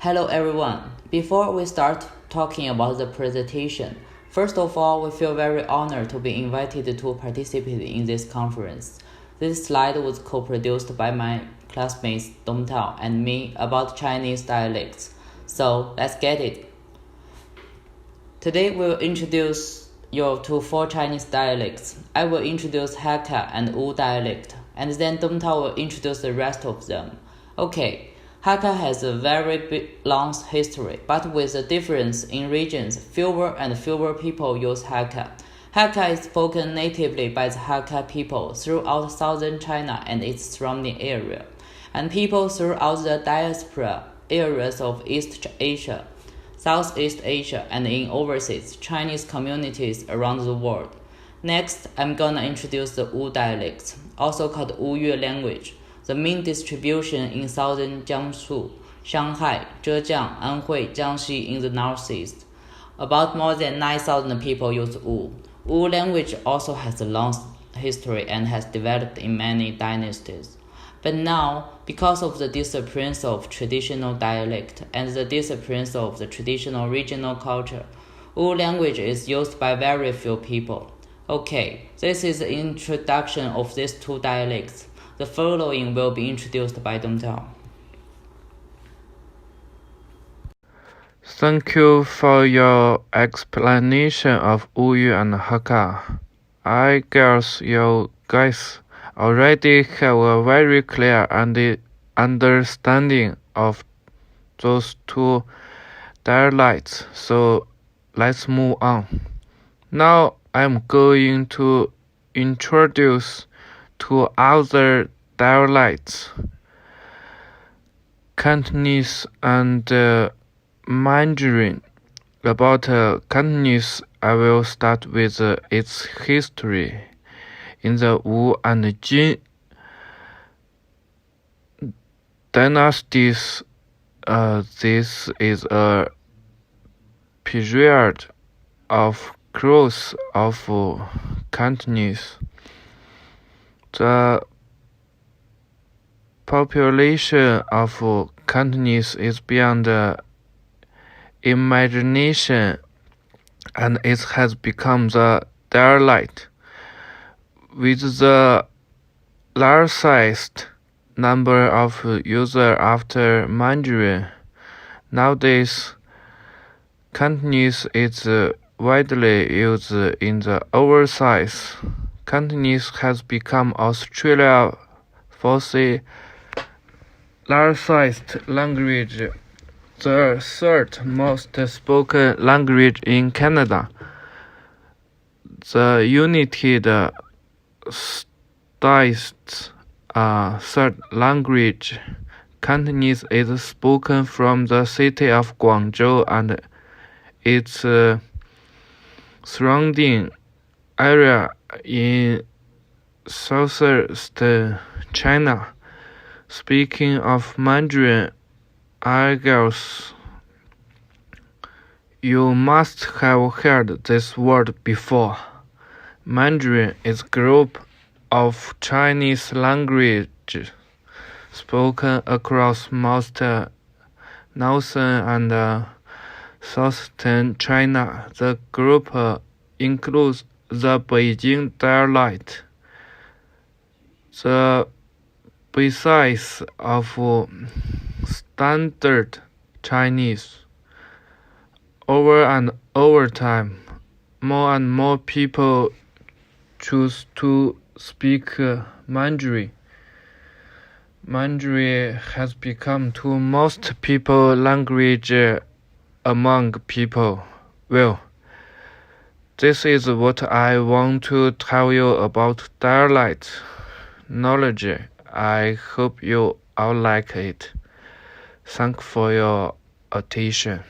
Hello everyone. Before we start talking about the presentation, first of all, we feel very honored to be invited to participate in this conference. This slide was co-produced by my classmates Dongtao and me about Chinese dialects. So let's get it. Today we'll introduce you to 4 Chinese dialects. I will introduce Hakka and Wu dialect, and then Dongtao will introduce the rest of them. Okay. Hakka has a very long history, but with a difference in regions, fewer and fewer people use Hakka. Hakka is spoken natively by the Hakka people throughout southern China and its surrounding area, and people throughout the diaspora areas of East Asia, Southeast Asia, and in overseas Chinese communities around the world. Next, I'm gonna introduce the Wu dialects, also called Wuyue language. The main distribution in southern Jiangsu, Shanghai, Zhejiang, Anhui, Jiangxi in the northeast. About more than 9,000 people use Wu. Wu language also has a long history and has developed in many dynasties. But now, because of the disappearance of traditional dialect and the disappearance of the traditional regional culture, Wu language is used by very few people. Okay, this is the introduction of these 2 dialects. The following will be introduced by Dongtao. Thank you for your explanation of Wuyu and Hakka. I guess you guys already have a very clear understanding of those 2 dialects, so let's move on. Now I'm going to introduce 2 other dialects, Cantonese and Mandarin. About Cantonese, I will start with its history. In the Wu and Jin dynasties, this is a period of growth of Cantonese. The population of Cantonese is beyond imagination, and it has become the dialect. With the largest number of users after Mandarin, nowadays Cantonese is widely used in the overseas. Cantonese has become Australia's 4th largest language, the 3rd most spoken language in Canada. The United States' 3rd language, Cantonese, is spoken from the city of Guangzhou and its surrounding area in southeast China. Speaking of Mandarin, I guess you must have heard this word before. Mandarin is a group of Chinese languages spoken across most northern and southern China. The group includes the Beijing dialect, the basis of standard Chinese. Over time, more and more people choose to speak Mandarin. Mandarin has become the most popular language among people. Well, this is what I want to tell you about dialect knowledge. I hope you all like it. Thanks for your attention.